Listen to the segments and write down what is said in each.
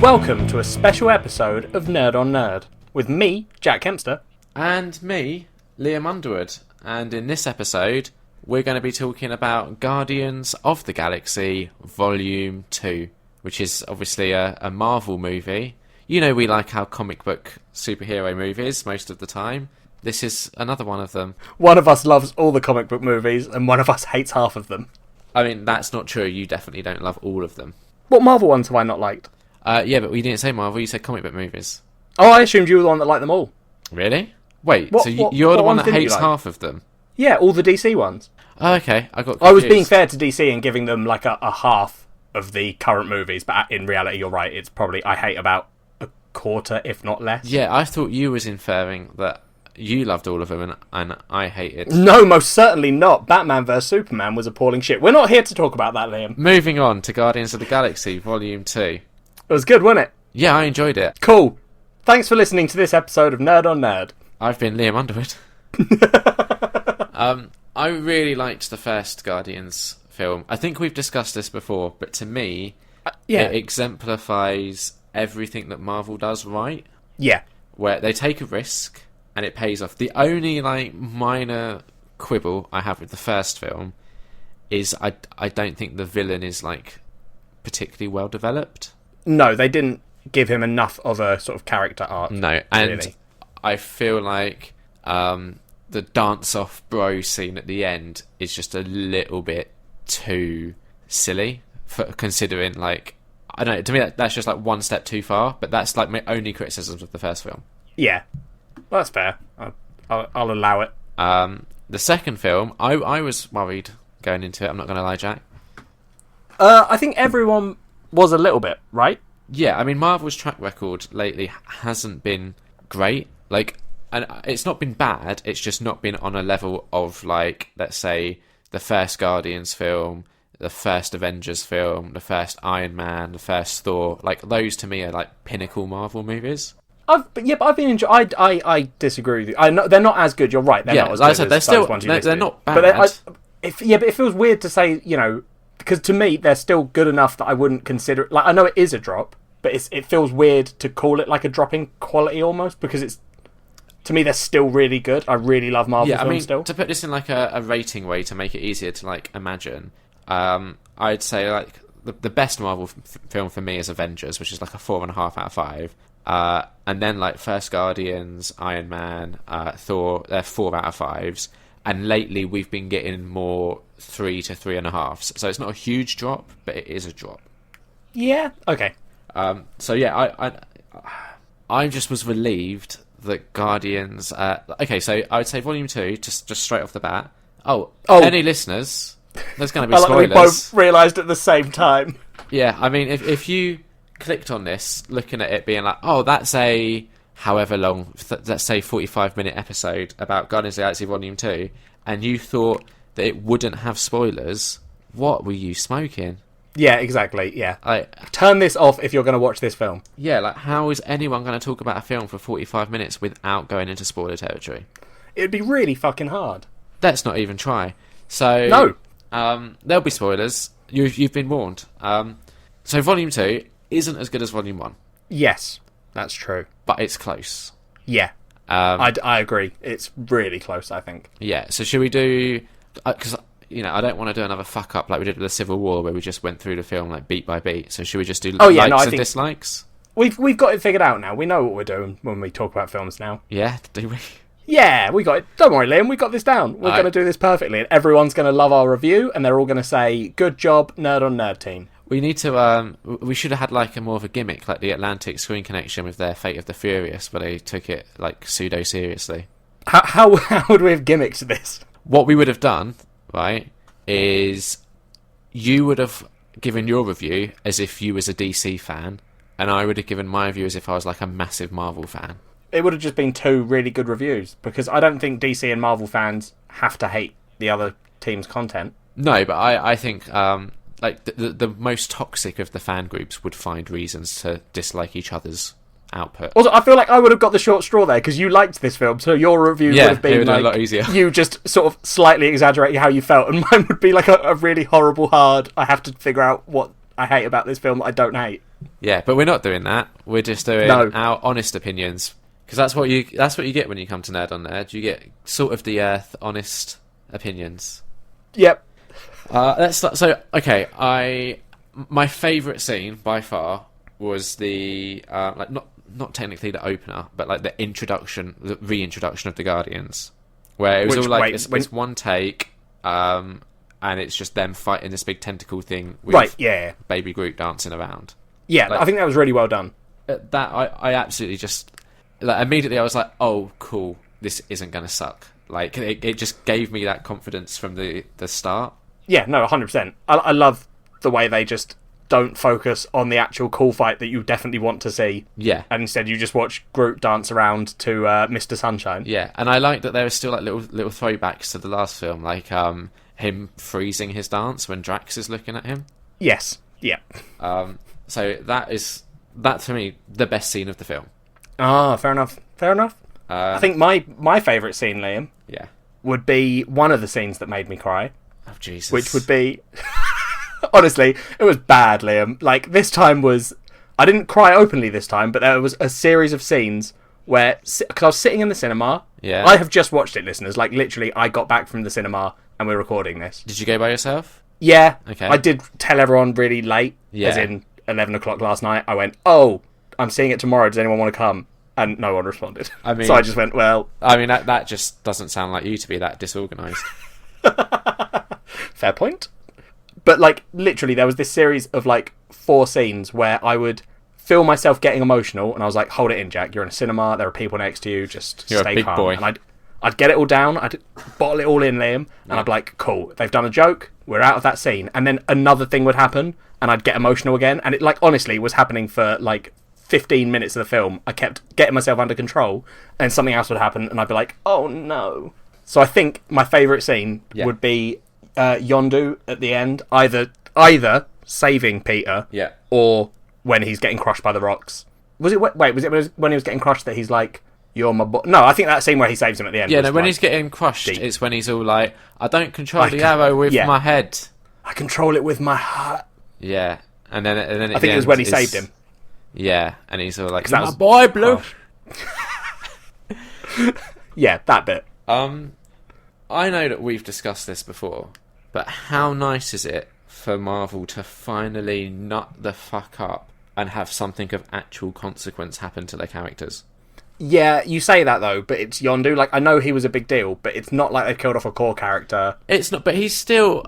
Welcome to a special episode of Nerd on Nerd with me, Jack Kempster. And me, Liam Underwood. And in this episode, we're going to be talking about Guardians of the Galaxy Volume 2, which is obviously a Marvel movie. You know we like our comic book superhero movies most of the time. This is another one of them. One of us loves all the comic book movies and one of us hates half of them. I mean, that's not true. You definitely don't love all of them. What Marvel ones have I not liked? Yeah, but we didn't say Marvel, you said comic book movies. Oh, I assumed you were the one that liked them all. Really? Wait, What- so what- you're the what one ones that didn't you hates like? half of them? Yeah, all the DC ones. Oh, okay, I got confused. I was being fair to DC and giving them like a half of the current movies, but in reality, you're right. It's probably I hate about a quarter, if not less. Yeah, I thought you was inferring that you loved all of them and I hated. No, most certainly not. Batman vs Superman was appalling shit. We're not here to talk about that, Liam. Moving on to Guardians of the Galaxy Volume 2. It was good, wasn't it? Yeah, I enjoyed it. Cool. Thanks for listening to this episode of Nerd on Nerd. I've been Liam Underwood. I really liked the first Guardians film. I think we've discussed this before, but to me, it exemplifies everything that Marvel does right. Yeah. Where they take a risk and it pays off. The only minor quibble I have with the first film is I don't think the villain is particularly well developed. No, they didn't give him enough of a sort of character arc. No, and really. I feel like the dance-off bro scene at the end is just a little bit too silly, for considering, I don't know, to me that's just one step too far, but that's my only criticisms of the first film. Yeah. Well, that's fair. I'll allow it. The second film, I was worried going into it, I'm not going to lie, Jack. I think everyone was a little bit, right? Yeah, I mean, Marvel's track record lately hasn't been great. And it's not been bad, it's just not been on a level of, let's say, the first Guardians film, the first Avengers film, the first Iron Man, the first Thor. Those to me are, pinnacle Marvel movies. But I've been enjoying. I disagree with you. I know they're not as good. You're right. They're not as good. I said, as they're those still ones you they're listed. not bad. But but it feels weird to say, because to me they're still good enough that I wouldn't consider it. I know it is a drop, but it feels weird to call it a drop in quality almost, because it's, to me, they're still really good. I really love Marvel films still. To put this in a rating way to make it easier to imagine, I'd say the best Marvel film for me is Avengers, which is a 4.5 out of 5. And then First Guardians, Iron Man, Thor, they're 4 out of 5s. And lately we've been getting more 3 to 3.5. So it's not a huge drop, but it is a drop. Yeah. Okay. So yeah, I just was relieved that Guardians. Okay, so I would say Volume 2, just straight off the bat. Oh, any listeners? There's going to be spoilers. We both realised at the same time. Yeah, I mean, if you clicked on this, looking at it being oh, that's a however long, let's say 45-minute episode about Guardians of the Galaxy Volume 2, and you thought that it wouldn't have spoilers, what were you smoking? Yeah, exactly, yeah. Turn this off if you're going to watch this film. Yeah, how is anyone going to talk about a film for 45 minutes without going into spoiler territory? It'd be really fucking hard. Let's not even try. So no. There'll be spoilers. You've been warned. So Volume 2 isn't as good as Volume 1. Yes, that's true. But it's close. Yeah. I agree. It's really close, I think. Yeah, so should we do... Because, I don't want to do another fuck-up like we did with the Civil War, where we just went through the film beat by beat. So should we just do likes and dislikes? We've got it figured out now. We know what we're doing when we talk about films now. Yeah, do we? Yeah, we got it. Don't worry, Liam, we got this down. We're going to do this perfectly, and everyone's going to love our review, and they're all going to say, good job, Nerd on Nerd team. We need to, we should have had a more of a gimmick, like the Atlantic Screen Connection with their Fate of the Furious, where they took it pseudo-seriously. How would we have gimmicked this? What we would have done, right, is you would have given your review as if you was a DC fan, and I would have given my review as if I was a massive Marvel fan. It would have just been two really good reviews, because I don't think DC and Marvel fans have to hate the other team's content. No, but I think the most toxic of the fan groups would find reasons to dislike each other's output. Also, I feel like I would have got the short straw there, because you liked this film, so your review would have been a lot easier. You just sort of slightly exaggerating how you felt, and mine would be a really horrible, hard, I have to figure out what I hate about this film that I don't hate. Yeah, but we're not doing that. We're just doing No. our honest opinions, because that's what you get when you come to Nerd on Nerd. You get sort of the earth, honest opinions. Yep. Let's start. So, okay, my favourite scene by far was the like not technically the opener, but like the reintroduction of the Guardians, where it was all like it's one take, and it's just them fighting this big tentacle thing with Baby Groot dancing around. Yeah, I think that was really well done. That I absolutely just like immediately I was like, oh cool, this isn't gonna suck. Like it just gave me that confidence from the start. Yeah, no, 100%. I love the way they just don't focus on the actual cool fight that you definitely want to see. Yeah. And instead you just watch Groot dance around to Mr. Sunshine. Yeah, and I like that there are still like little throwbacks to the last film, like him freezing his dance when Drax is looking at him. Yes. Yeah. So that's for me the best scene of the film. Ah, fair enough. I think my favourite scene, Liam, would be one of the scenes that made me cry. Oh, Jesus. Which would be... Honestly, it was bad, Liam. Like, this time was... I didn't cry openly this time, but there was a series of scenes where... Because I was sitting in the cinema. Yeah. I have just watched it, listeners. Like, literally, I got back from the cinema and we're recording this. Did you go by yourself? Yeah. Okay. I did tell everyone really late, as in 11 o'clock last night. I went, oh, I'm seeing it tomorrow. Does anyone want to come? And no one responded. I mean, so I just went, well... I mean, that just doesn't sound like you to be that disorganised. Fair point. But, like, literally, there was this series of, like, 4 scenes where I would feel myself getting emotional, and I was like, hold it in, Jack. You're in a cinema, there are people next to you, just You're stay a big calm. boy. And I'd get it all down, I'd bottle it all in, Liam, and I'd be like, cool, they've done a joke, we're out of that scene. And then another thing would happen, and I'd get emotional again, and it, like, honestly was happening for, like, 15 minutes of the film. I kept getting myself under control, and something else would happen, and I'd be like, oh no. So I think my favourite scene would be Yondu at the end, either saving Peter, or when he's getting crushed by the rocks. Was it when he was getting crushed that he's like, you're my boy? No, I think that scene where he saves him at the end. Yeah, no, when he's getting crushed, deep. It's when he's all like, I don't control the arrow with my head. I control it with my heart. Yeah, and then I think it was when he saved him. Yeah, and he's all like, that was my boy, Blue. Yeah, that bit. I know that we've discussed this before, but how nice is it for Marvel to finally nut the fuck up and have something of actual consequence happen to their characters? Yeah, you say that though, but it's Yondu. Like, I know he was a big deal, but it's not like they killed off a core character. It's not, but he's still...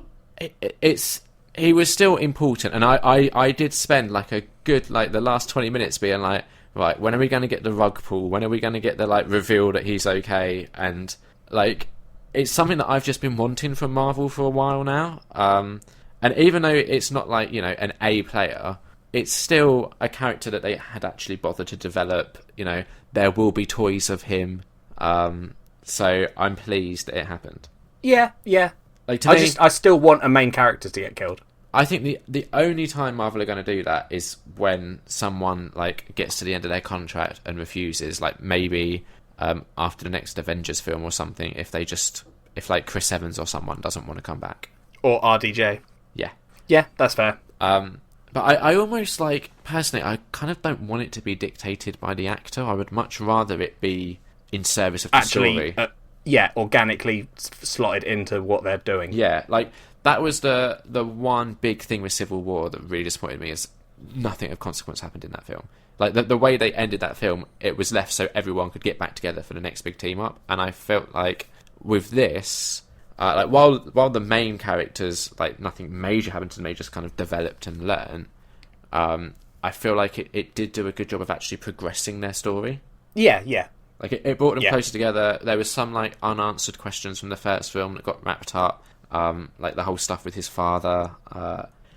He was still important, and I did spend like a good, like, the last 20 minutes being like, right, when are we going to get the rug pull? When are we going to get the, like, reveal that he's okay? And, like, it's something that I've just been wanting from Marvel for a while now. And even though it's not, like, you know, an A player, it's still a character that they had actually bothered to develop. You know, there will be toys of him. So I'm pleased that it happened. Yeah. Like, to me, I still want a main character to get killed. I think the only time Marvel are going to do that is when someone, like, gets to the end of their contract and refuses. Like, maybe after the next Avengers film or something, if like Chris Evans or someone doesn't want to come back, or RDJ. Yeah, that's fair. But I almost, like, personally, I kind of don't want it to be dictated by the actor. I would much rather it be in service of the story. Organically slotted into what they're doing. Yeah, like, that was the one big thing with Civil War that really disappointed me, is nothing of consequence happened in that film. Like, the way they ended that film, it was left so everyone could get back together for the next big team up. And I felt like with this, like, while the main characters, like, nothing major happened to them, they just kind of developed and learned. I feel like it did do a good job of actually progressing their story. Yeah. Like, it brought them closer together. There was some, like, unanswered questions from the first film that got wrapped up. Like, the whole stuff with his father.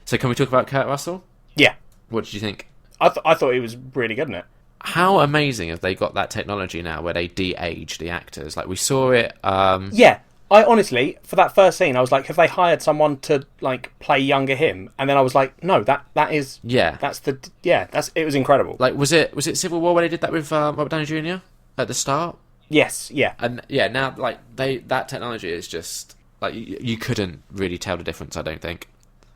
So can we talk about Kurt Russell? Yeah. What did you think? I thought he was really good in it. How amazing have they got that technology now where they de-age the actors? Like, we saw it... Yeah. I honestly, for that first scene, I was like, have they hired someone to, like, play younger him? And then I was like, no, that is... Yeah. It was incredible. Like, was it Civil War where they did that with Robert Downey Jr. at the start? Yes, yeah. And, yeah, now, like, that technology is just... Like, you couldn't really tell the difference, I don't think.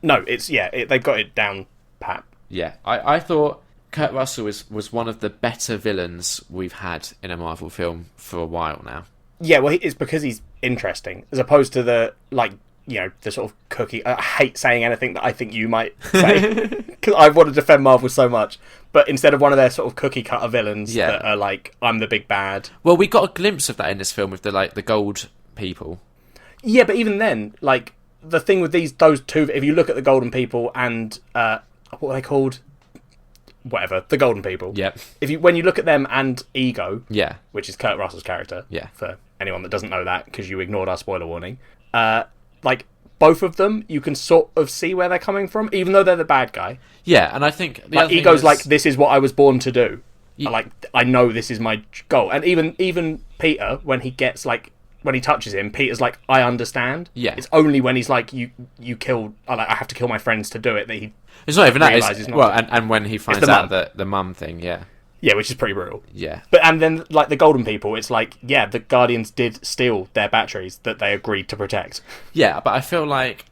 No, it's... Yeah, they've got it down pat. Yeah, I thought Kurt Russell was one of the better villains we've had in a Marvel film for a while now. Yeah, well, it's because he's interesting, as opposed to the, like, you know, the sort of cookie... I hate saying anything that I think you might say, because I want to defend Marvel so much, but instead of one of their sort of cookie-cutter villains that are like, I'm the big bad... Well, we got a glimpse of that in this film with the gold people. Yeah, but even then, like, the thing with those two... If you look at the golden people and... what are they called? Whatever, the golden people. Yep. When you look at them and Ego... Yeah. Which is Kurt Russell's character. Yeah. For anyone that doesn't know that, because you ignored our spoiler warning. Like, both of them, you can sort of see where they're coming from, even though they're the bad guy. Yeah, and I think... Like, Ego's like, this is what I was born to do. Like, I know this is my goal. And even Peter, when he gets, like... When he touches him, Peter's like, I understand. Yeah. It's only when he's like, you killed... I have to kill my friends to do it, that he... It's not even that. Well, and when he finds out that the mum thing, yeah. Yeah, which is pretty brutal. Yeah. But and then, like, the golden people, it's like, yeah, the Guardians did steal their batteries that they agreed to protect. Yeah, but I feel like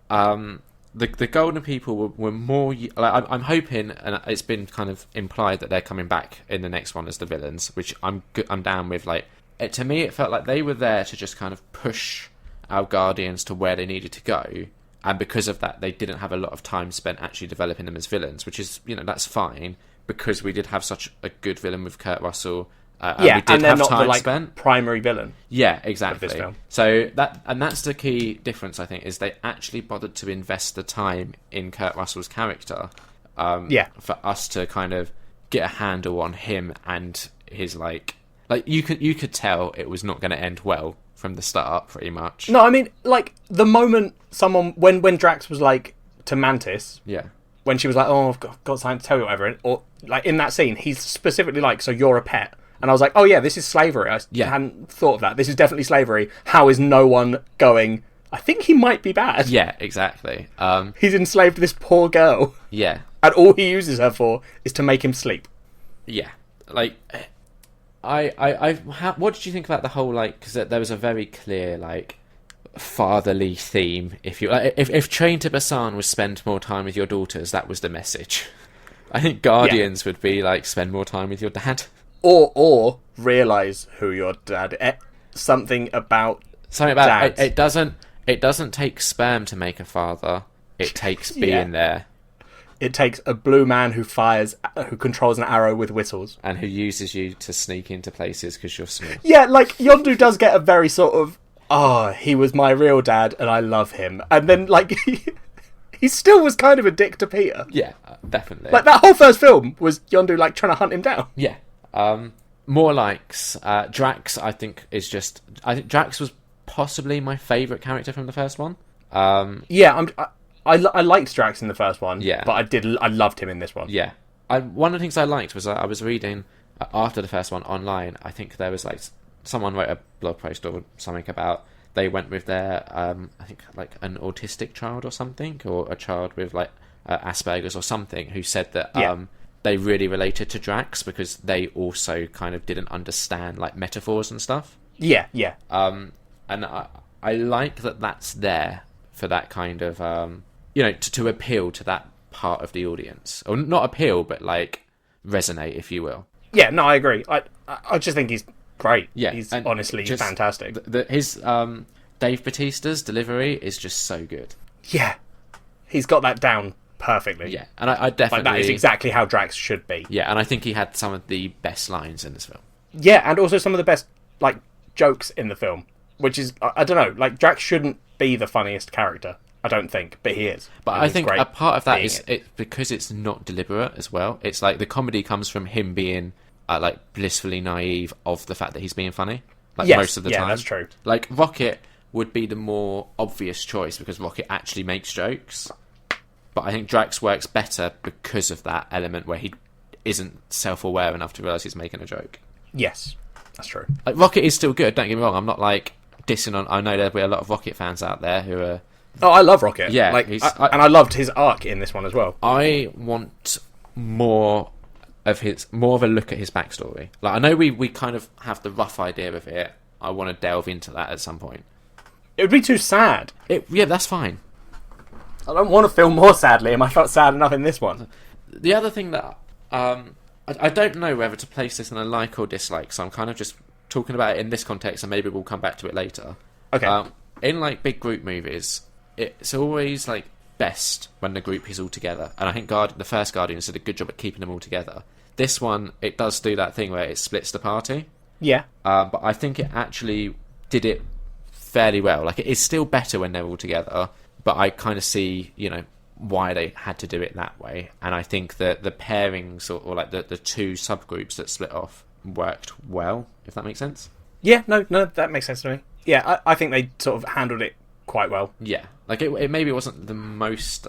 the golden people were more... Like, I'm hoping, and it's been kind of implied that they're coming back in the next one as the villains, which I'm down with. Like, to me, it felt like they were there to just kind of push our Guardians to where they needed to go. And because of that, they didn't have a lot of time spent actually developing them as villains, which is, that's fine, because we did have such a good villain with Kurt Russell. And we did they're have not time the, like, spent. primary villain. Yeah, exactly. Of this film. So that's the key difference, I think, is they actually bothered to invest the time in Kurt Russell's character. For us to kind of get a handle on him and his like you could tell it was not going to end well from the start, pretty much. No, I mean, like, the moment when Drax was like to Mantis, when she was like, oh, I've got something to tell you, whatever, or like in that scene, he's specifically like, so you're a pet, and I was like, oh yeah, this is slavery. I hadn't thought of that. This is definitely slavery. How is no one going, I think he might be bad? Yeah, exactly. He's enslaved this poor girl. Yeah, and all he uses her for is to make him sleep. Yeah, like. What did you think about the whole, like, because there was a very clear, like, fatherly theme. If Train to Busan was spend more time with your daughters, that was the message. I think Guardians would be like, spend more time with your dad, or realize who your dad is. Something about dads. It doesn't take sperm to make a father. It takes being there. It takes a blue man who controls an arrow with whistles. And who uses you to sneak into places because you're small. Yeah, like, Yondu does get a very sort of, he was my real dad and I love him. And then, like, he still was kind of a dick to Peter. Yeah, definitely. Like, that whole first film was Yondu, like, trying to hunt him down. Yeah. More likes. Drax, I think Drax was possibly my favourite character from the first one. I liked Drax in the first one, but I loved him in this one. Yeah. One of the things I liked was I was reading after the first one online. I think there was like someone wrote a blog post or something about they went with their I think like an autistic child or something, or a child with like Asperger's or something, who said that they really related to Drax because they also kind of didn't understand like metaphors and stuff. Yeah. And I like that that's there for that kind of to appeal to that part of the audience, or not appeal, but like resonate, if you will. Yeah, no, I agree. I just think he's great. Yeah, he's honestly just fantastic. His Dave Bautista's delivery is just so good. Yeah, he's got that down perfectly. Yeah, and I definitely that is exactly how Drax should be. Yeah, and I think he had some of the best lines in this film. Yeah, and also some of the best like jokes in the film, which is I don't know, like Drax shouldn't be the funniest character. I don't think, but he is. But I think a part of that is because it's not deliberate as well. It's like the comedy comes from him being like blissfully naive of the fact that he's being funny. Like most of the time. Yeah, that's true. Like Rocket would be the more obvious choice because Rocket actually makes jokes. But I think Drax works better because of that element where he isn't self-aware enough to realise he's making a joke. Yes, that's true. Like Rocket is still good, don't get me wrong. I'm not like dissing on... I know there'll be a lot of Rocket fans out there who are... Oh, I love Rocket. Yeah. Like, and I loved his arc in this one as well. I want more of a look at his backstory. Like, I know we kind of have the rough idea of it. I want to delve into that at some point. It would be too sad. Yeah, that's fine. I don't want to feel more sad, Liam. I felt sad enough in this one. The other thing that I don't know whether to place this in a like or dislike, so I'm kind of just talking about it in this context, and maybe we'll come back to it later. Okay. In like big group movies, it's always like best when the group is all together, and I think the first Guardians did a good job at keeping them all together. This one, it does do that thing where it splits the party. Yeah. But I think it actually did it fairly well. Like, it is still better when they're all together, but I kind of see, why they had to do it that way. And I think that the pairings or like the two subgroups that split off worked well, if that makes sense. Yeah, no, that makes sense to me. Yeah, I think they sort of handled it quite well. Yeah, like it maybe wasn't the most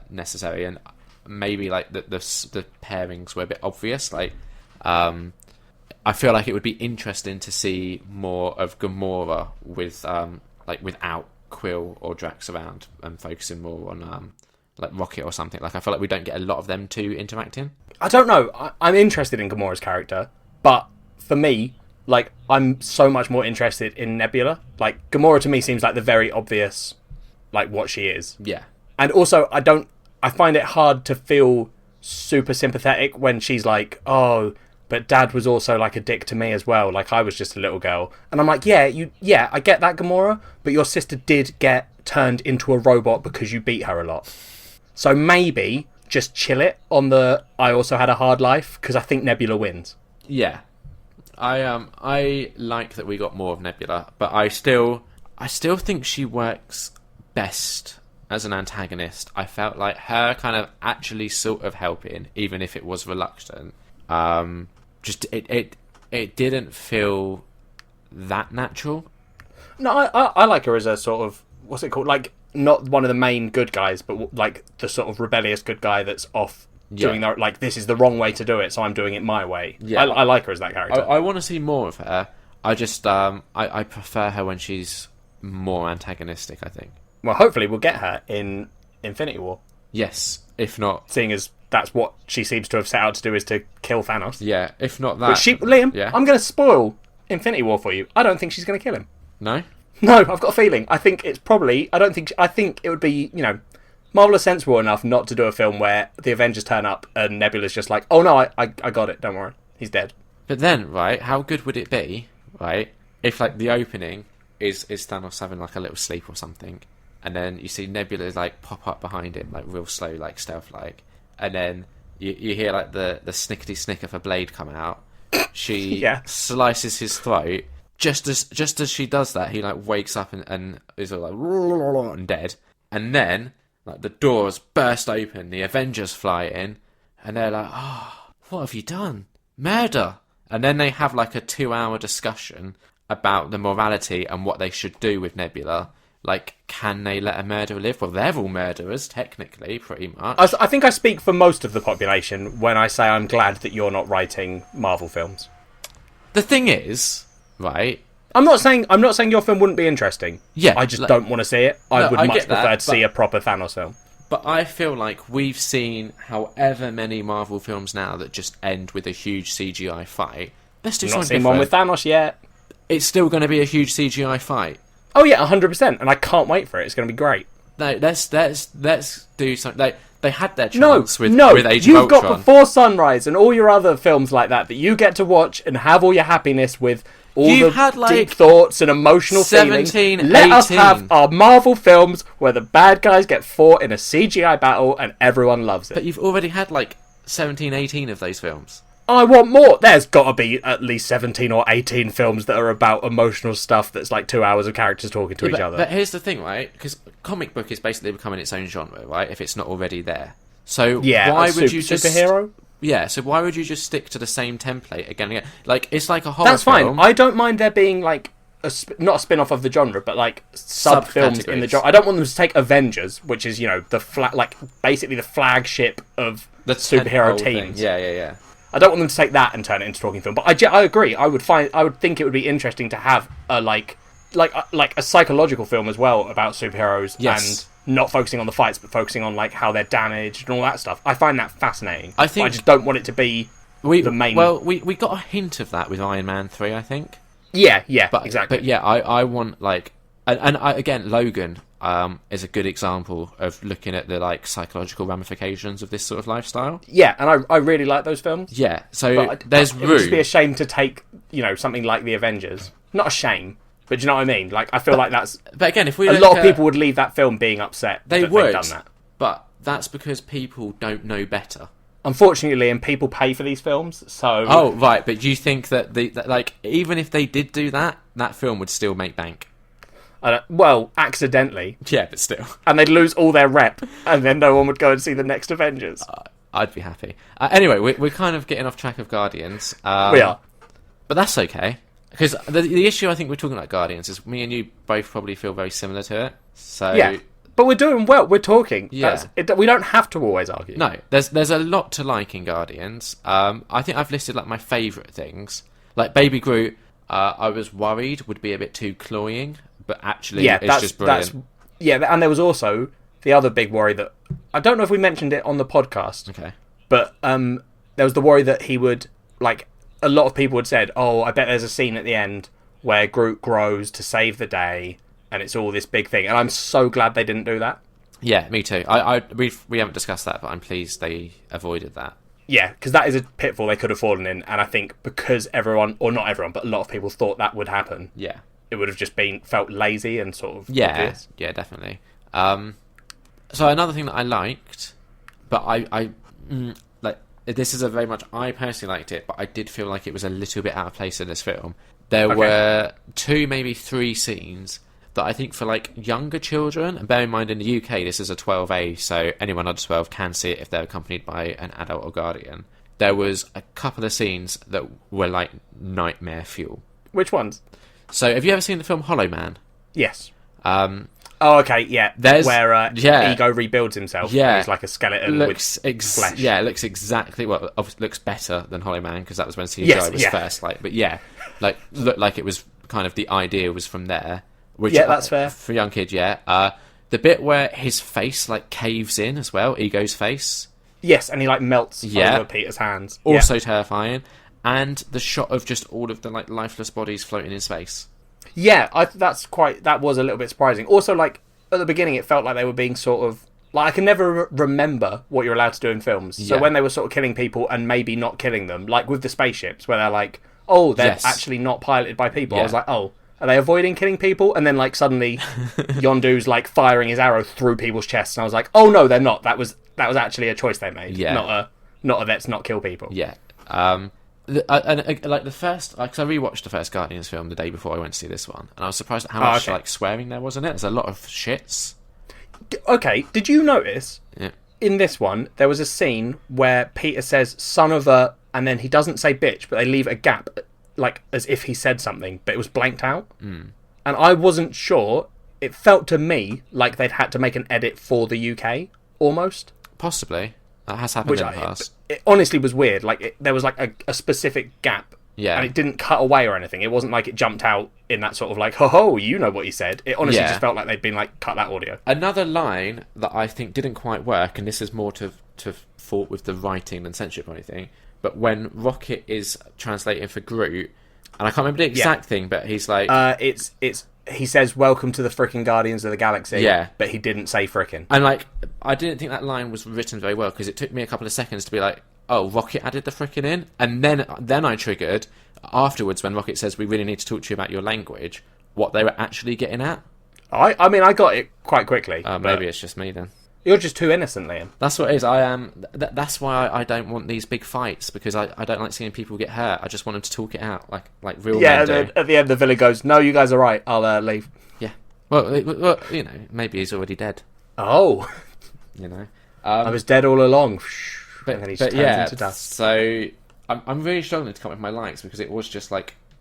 necessary, and maybe like the pairings were a bit obvious. Like, I feel like it would be interesting to see more of Gamora with like without Quill or Drax around, and focusing more on like Rocket or something. Like, I feel like we don't get a lot of them two interacting. I don't know. I'm interested in Gamora's character, but for me, like, I'm so much more interested in Nebula. Like, Gamora to me seems like the very obvious, like, what she is. Yeah. And also, I find it hard to feel super sympathetic when she's like, oh, but Dad was also like a dick to me as well. Like, I was just a little girl. And I'm like, yeah, I get that, Gamora, but your sister did get turned into a robot because you beat her a lot. So maybe just chill it on the I also had a hard life, because I think Nebula wins. Yeah. I like that we got more of Nebula, but I still think she works best as an antagonist. I felt like her kind of actually sort of helping, even if it was reluctant. Just it didn't feel that natural. No, I like her as a sort of, what's it called? Like, not one of the main good guys, but like the sort of rebellious good guy that's off doing that. Like, this is the wrong way to do it, so I'm doing it my way. Yeah, I like her as that character. I want to see more of her. I just I prefer her when she's more antagonistic, I think. Well, hopefully we'll get her in Infinity War. Yes, if not, seeing as that's what she seems to have set out to do, is to kill Thanos. Yeah, if not that. But Liam, yeah? I'm going to spoil Infinity War for you. I don't think she's going to kill him. No? No, I've got a feeling. I think it's probably... I think it would be, Marvel are sensible enough not to do a film where the Avengers turn up and Nebula's just like, oh no, I got it, don't worry. He's dead. But then, right, how good would it be, right, if like the opening is Thanos having like a little sleep or something, and then you see Nebula like pop up behind him, like real slow, like stealth-like, and then you hear like the snickety snick of a blade come out. She slices his throat. Just as she does that, he like wakes up and is all like and dead. And then like the doors burst open, the Avengers fly in, and they're like, "Oh, what have you done? Murder!" And then they have like a 2-hour discussion about the morality and what they should do with Nebula. Like, can they let a murderer live? Well, they're all murderers, technically, pretty much. I think I speak for most of the population when I say I'm glad that you're not writing Marvel films. The thing is, right? I'm not saying your film wouldn't be interesting. Yeah, I just don't want to see it. I would much prefer to see a proper Thanos film. But I feel like we've seen however many Marvel films now that just end with a huge CGI fight. Let's do something different. Not seen one with Thanos yet. It's still going to be a huge CGI fight. Oh yeah, 100%, and I can't wait for it. It's going to be great. No, let's do something. They had their chance with Age of Ultron. You've got Before Sunrise and all your other films like that you get to watch and have all your happiness with. All You've the had, like, deep thoughts and emotional 17, feelings. Let us have our Marvel films where the bad guys get fought in a CGI battle and everyone loves it. But you've already had like 17, 18 of those films. I want more. There's got to be at least 17 or 18 films that are about emotional stuff that's like 2 hours of characters talking to each other. But here's the thing, right? Because comic book is basically becoming its own genre, right? If it's not already there. So why would you just... Superhero? Yeah, so why would you just stick to the same template again and again? Like, it's like a whole That's fine. I don't mind there being, like, not a spin-off of the genre, but, like, sub-films in the genre. I don't want them to take Avengers, which is, basically the flagship of the superhero teams. Yeah. I don't want them to take that and turn it into a talking film. But I agree. I would think it would be interesting to have a, like a psychological film as well about superheroes. Yes. And not focusing on the fights, but focusing on like how they're damaged and all that stuff. I find that fascinating. I just don't want it to be the main. Well, we got a hint of that with Iron Man 3, I think. Yeah, but, exactly. But yeah, I want like Again, Logan is a good example of looking at the like psychological ramifications of this sort of lifestyle. Yeah, and I really like those films. Yeah, so But there's it room. would just be a shame to take, something like The Avengers. Not a shame, but do you know what I mean? Like, I feel like that's... But again, if we A look lot of at- people would leave that film being upset they that would, they've done that. but that's because people don't know better. Unfortunately, and people pay for these films, so... Oh, right, but do you think that like even if they did do that, that film would still make bank? Well, accidentally. Yeah, but still. And they'd lose all their rep, and then no one would go and see the next Avengers. I'd be happy. Anyway, we're kind of getting off track of Guardians. We are. But that's okay. Because the issue I think we're talking about Guardians is me and you both probably feel very similar to it. So Yeah. But we're doing well. We're talking. Yeah. We don't have to always argue. No, there's a lot to like in Guardians. I think I've listed like my favourite things. Like Baby Groot, I was worried would be a bit too cloying, but actually it's just brilliant. And there was also the other big worry that... I don't know if we mentioned it on the podcast. Okay. But there was the worry that he would... Like, a lot of people had said, oh, I bet there's a scene at the end where Groot grows to save the day, and it's all this big thing. And I'm so glad they didn't do that. Yeah, me too. We haven't discussed that, but I'm pleased they avoided that. Yeah, because that is a pitfall they could have fallen in, and I think because everyone, or not everyone, but a lot of people thought that would happen, Yeah. it would have just felt lazy and sort of Yeah, obvious. yeah, definitely. So another thing that I liked, but I like this is a very much I personally liked it, but I did feel like it was a little bit out of place in this film. There were 2, maybe 3 scenes that I think for like younger children, and bear in mind in the UK this is a 12A, so anyone under 12 can see it if they're accompanied by an adult or guardian. There was a couple of scenes that were like nightmare fuel. Which ones? So have you ever seen the film Hollow Man? Yes. Oh, okay, yeah. Where Ego rebuilds himself. Yeah. And he's like a skeleton with flesh. Yeah, it looks exactly... Well, obviously looks better than Hollow Man, because that was when CGI was first. But yeah, looked like it was kind of the idea was from there. Which, that's fair. For young kids, yeah. The bit where his face, caves in as well, Ego's face. Yes, and he, melts over Peter's hands. Also terrifying. And the shot of just all of the, lifeless bodies floating in space. Yeah, that was a little bit surprising. Also, at the beginning, it felt like they were being sort of... I can never remember what you're allowed to do in films. So when they were sort of killing people and maybe not killing them, with the spaceships, where they're they're actually not piloted by people. Yeah. I was like, oh, are they avoiding killing people? And then, suddenly, Yondu's, firing his arrow through people's chests. And I was like, oh, no, they're not. That was actually a choice they made. Yeah. Not a let's not kill people. Yeah. The first, because I rewatched the first Guardians film the day before I went to see this one, and I was surprised at how much swearing there was in it. There's a lot of shits. Okay, did you notice in this one there was a scene where Peter says "son of a," and then he doesn't say "bitch," but they leave a gap, as if he said something, but it was blanked out, and I wasn't sure. It felt to me like they'd had to make an edit for the UK, almost. Possibly. That has happened in the past. It honestly was weird. There was a specific gap. Yeah. And it didn't cut away or anything. It wasn't like it jumped out in that sort of ho, you know what he said. It honestly just felt like they'd been cut that audio. Another line that I think didn't quite work, and this is more to fault with the writing than censorship or anything, but when Rocket is translating for Groot, and I can't remember the exact thing, but he's like... he says, welcome to the frickin' Guardians of the Galaxy, but he didn't say frickin'. And, I didn't think that line was written very well, because it took me a couple of seconds to be like, oh, Rocket added the frickin' in? And then I triggered, afterwards, when Rocket says, we really need to talk to you about your language, what they were actually getting at. I mean, I got it quite quickly. Maybe it's just me, then. You're just too innocent, Liam. That's what it is. I am. That's why I don't want these big fights, because I don't like seeing people get hurt. I just want them to talk it out, like real men do. And at the end, the villain goes, "No, you guys are right. I'll leave." Yeah. Well, maybe he's already dead. Oh. I was dead all along. And then he just turns into dust. So I'm really struggling to come up with my likes, because it was just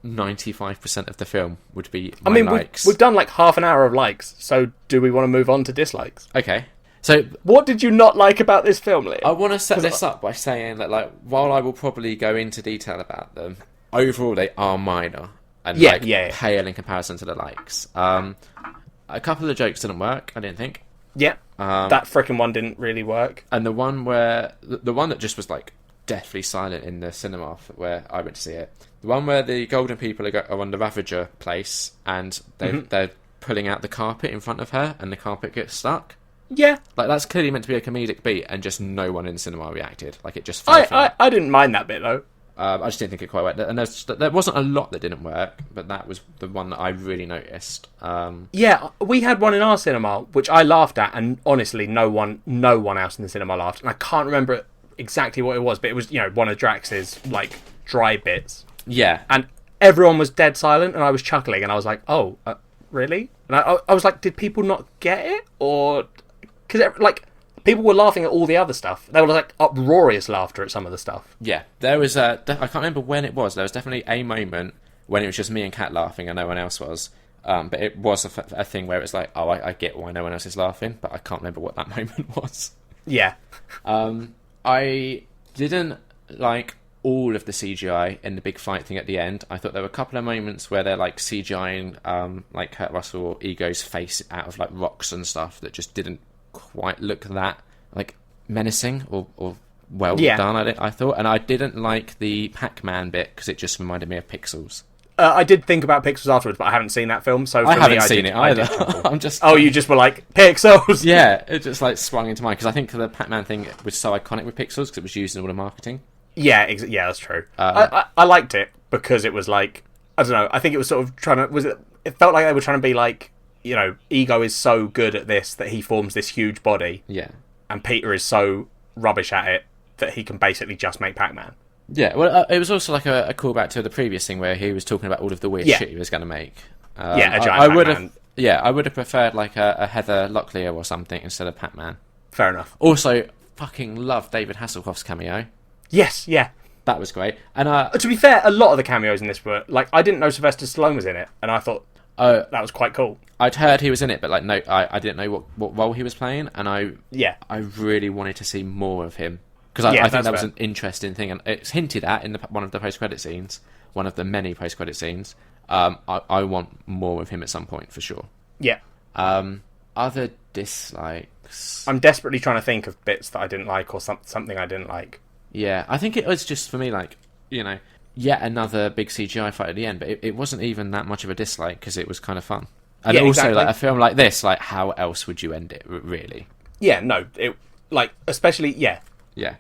95% of the film would be my likes. We've done half an hour of likes, so do we want to move on to dislikes? Okay. So, what did you not like about this film, Liam? I want to set this up by saying that, while I will probably go into detail about them, overall they are minor and pale in comparison to the likes. A couple of jokes didn't work, I didn't think. Yeah, that frickin' one didn't really work. And the one that just was deathly silent in the cinema where I went to see it. The one where the Golden people are on the Ravager place and they're pulling out the carpet in front of her and the carpet gets stuck. Yeah, Like, that's clearly meant to be a comedic beat, and just no one in the cinema reacted. Like, it just fell flat. I didn't mind that bit though. I just didn't think it quite worked. And there wasn't a lot that didn't work, but that was the one that I really noticed. Yeah, we had one in our cinema which I laughed at, and honestly, no one else in the cinema laughed. And I can't remember exactly what it was, but it was, you know, one of Drax's like dry bits, Yeah. and everyone was dead silent, and I was chuckling, and I was like, "Oh, really?" And I was like, "Did people not get it, or because like people were laughing at all the other stuff? They were like uproarious laughter at some of the stuff." Yeah. There was I can't remember when it was. There was definitely a moment when it was just me and Kat laughing and no one else was. But it was a thing where it was like, oh, I get why no one else is laughing, but I can't remember what that moment was. Yeah. I didn't like all of the CGI in the big fight thing at the end. I thought there were a couple of moments where they're like CGIing like Kurt Russell or Ego's face out of like rocks and stuff that just didn't quite look that like menacing or well done at it, I thought. And I didn't like the Pac-Man bit because it just reminded me of Pixels. I did think about Pixels afterwards, but I haven't seen that film, so for I haven't me, seen it either. I'm just... Oh, you just were like, Pixels! Yeah, it just like swung into mind, because I think the Pac-Man thing was so iconic with Pixels because it was used in all the marketing. Yeah, yeah, that's true. I liked it because it was like, I don't know, I think it was sort of trying to, it felt like they were trying to be like, you know, Ego is so good at this that he forms this huge body. Yeah. And Peter is so rubbish at it that he can basically just make Pac-Man. Yeah, well, it was also like a callback to the previous thing where he was talking about all of the weird shit he was going to make. A giant I would Pac-Man. I would have preferred like a Heather Locklear or something instead of Pac-Man. Fair enough. Also, fucking love David Hasselhoff's cameo. Yes, yeah. That was great. And to be fair, a lot of the cameos in this were like, I didn't know Sylvester Stallone was in it, and I thought that was quite cool. I'd heard he was in it, but like no, I didn't know what role he was playing, and I really wanted to see more of him. Because I think that was an interesting thing, and it's hinted at in one of the post-credit scenes, one of the many post-credit scenes. I want more of him at some point, for sure. Yeah. Other dislikes... I'm desperately trying to think of bits that I didn't like, or something I didn't like. Yeah, I think it was just, for me, like, you know, yet another big CGI fight at the end, but it wasn't even that much of a dislike, because it was kind of fun. And also, exactly. like, a film like this, like, how else would you end it, really? Yeah, no, especially, yeah. Yeah.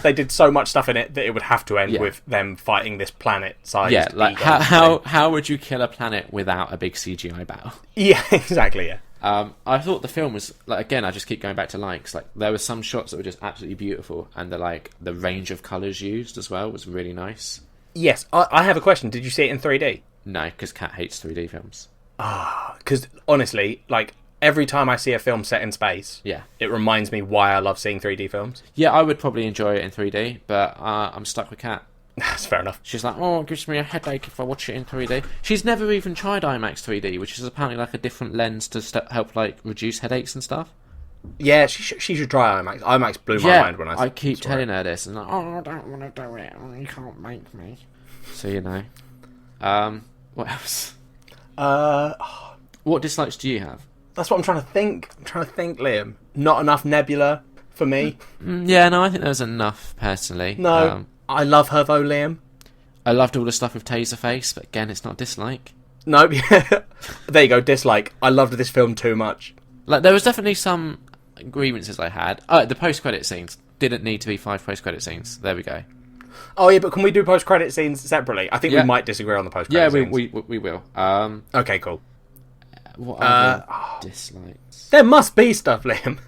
They did so much stuff in it that it would have to end with them fighting this planet-sized Yeah, like, Ego how would you kill a planet without a big CGI battle? Yeah, exactly, yeah. I thought the film was, like, again, I just keep going back to likes. Like, there were some shots that were just absolutely beautiful, and the range of colours used as well was really nice. Yes, I have a question. Did you see it in 3D? No, because Kat hates 3D films. Because, honestly, like, every time I see a film set in space, it reminds me why I love seeing 3D films. Yeah, I would probably enjoy it in 3D, but I'm stuck with Kat. That's fair enough. She's like, oh, it gives me a headache if I watch it in 3D. She's never even tried IMAX 3D, which is apparently like a different lens to help like reduce headaches and stuff. Yeah, she should try IMAX. IMAX blew my mind when I keep telling her this, and like, oh, I don't want to do it. You can't make me. So you know, what else? What dislikes do you have? That's what I'm trying to think. Liam. Not enough Nebula for me. Yeah, no, I think there's enough personally. No, I love her though, Liam. I loved all the stuff with Taserface, but again, it's not dislike. No, there you go, dislike. I loved this film too much. Like, there was definitely some grievances I had. The post-credit scenes didn't need to be 5 post-credit scenes. There we go. Oh yeah, but can we do post-credit scenes separately? I think we might disagree on the post-credit scenes. Yeah, we will. Okay, cool. What other dislikes? There must be stuff, Liam.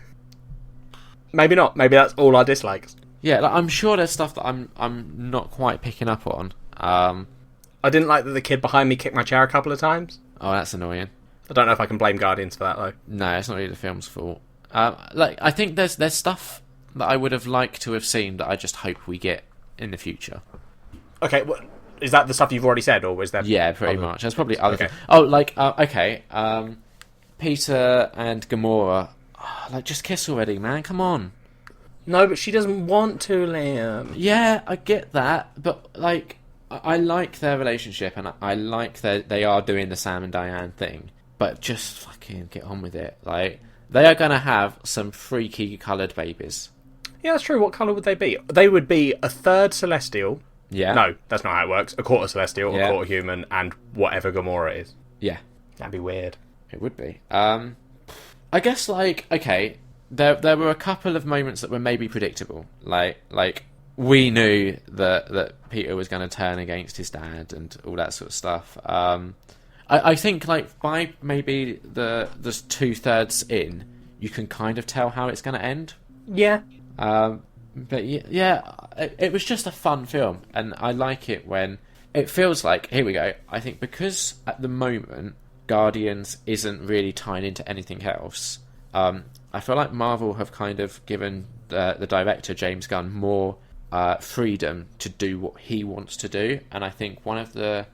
Maybe not. Maybe that's all our dislikes. Yeah, like, I'm sure there's stuff that I'm not quite picking up on. I didn't like that the kid behind me kicked my chair a couple of times. Oh, that's annoying. I don't know if I can blame Guardians for that though. No, it's not really the film's fault. Like, I think there's stuff that I would have liked to have seen that I just hope we get in the future. Okay, is that the stuff you've already said, or was there? Yeah, pretty much. There's probably other things. Oh, like, okay. Peter and Gamora. Oh, like, just kiss already, man. Come on. No, but she doesn't want to, Liam. Yeah, I get that, but like, I like their relationship, and I like that they are doing the Sam and Diane thing. But just fucking get on with it. Like, they are gonna have some freaky coloured babies. Yeah, that's true. What colour would they be? They would be a third Celestial. Yeah. No, that's not how it works. A quarter Celestial, a quarter human, and whatever Gamora is. Yeah. That'd be weird. It would be. I guess like okay, there were a couple of moments that were maybe predictable. Like we knew that Peter was going to turn against his dad and all that sort of stuff. I think like by maybe the 2/3 in, you can kind of tell how it's going to end. Yeah. But yeah, it was just a fun film, and I like it when it feels like, here we go, I think because at the moment Guardians isn't really tied into anything else, I feel like Marvel have kind of given the director, James Gunn, more freedom to do what he wants to do, and I think one of the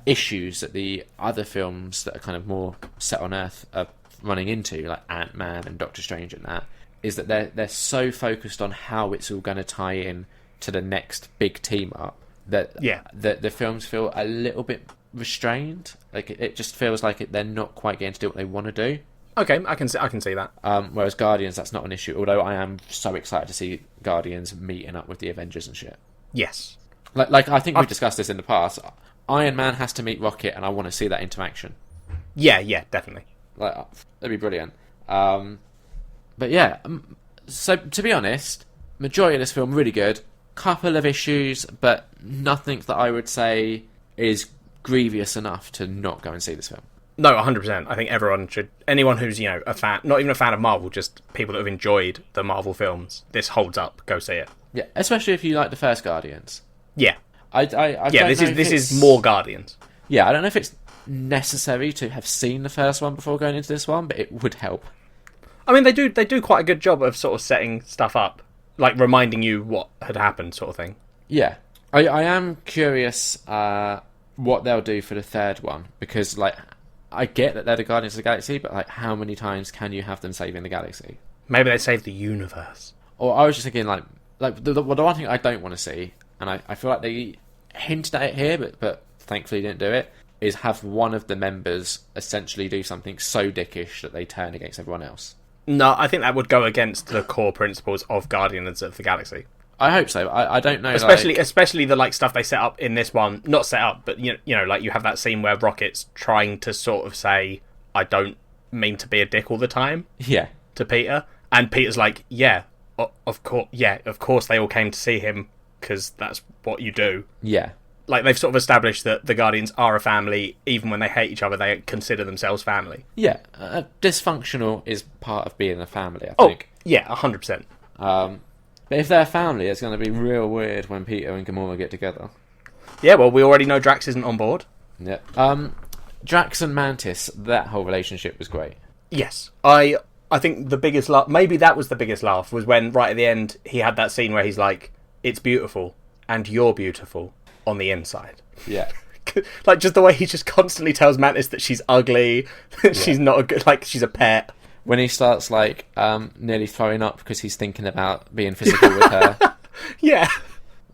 issues that the other films that are kind of more set on Earth are running into, like Ant-Man and Doctor Strange and that, is that they're so focused on how it's all going to tie in to the next big team up that the films feel a little bit restrained. Like it just feels like they're not quite getting to do what they want to do. Okay, I can see that. Whereas Guardians, that's not an issue. Although I am so excited to see Guardians meeting up with the Avengers and shit. Yes. Like I think we've discussed this in the past. Iron Man has to meet Rocket, and I want to see that interaction. Yeah, definitely. Like that'd be brilliant. But yeah, so to be honest, majority of this film really good. Couple of issues, but nothing that I would say is grievous enough to not go and see this film. No, 100%. I think anyone who's, a fan, not even a fan of Marvel, just people that have enjoyed the Marvel films, this holds up. Go see it. Yeah, especially if you like the first Guardians. Yeah. This is more Guardians. Yeah, I don't know if it's necessary to have seen the first one before going into this one, but it would help. I mean, they do quite a good job of sort of setting stuff up, like reminding you what had happened, sort of thing. Yeah, I am curious what they'll do for the third one, because like I get that they're the Guardians of the Galaxy, but like how many times can you have them saving the galaxy? Maybe they save the universe. Or I was just thinking like the one thing I don't want to see, and I feel like they hinted at it here, but thankfully didn't do it, is have one of the members essentially do something so dickish that they turn against everyone else. No, I think that would go against the core principles of Guardians of the Galaxy. I hope so. I don't know. Especially the like stuff they set up in this one. Not set up, but you know, like you have that scene where Rocket's trying to sort of say, "I don't mean to be a dick all the time." Yeah. To Peter, and Peter's like, "Yeah, of course they all came to see him because that's what you do." Yeah. Like they've sort of established that the Guardians are a family, even when they hate each other, they consider themselves family. Yeah, dysfunctional is part of being a family, I think. Yeah, 100%. But if they're a family, it's going to be real weird when Peter and Gamora get together. Yeah, well, we already know Drax isn't on board. Yeah. Drax and Mantis, that whole relationship was great. Yes, I think the biggest laugh, maybe that was the biggest laugh, was when right at the end he had that scene where he's like, "It's beautiful, and you're beautiful." On the inside. Yeah. Like, just the way he just constantly tells Mantis that she's ugly, she's not a good, like, she's a pet. When he starts, like, nearly throwing up because he's thinking about being physical with her. Yeah.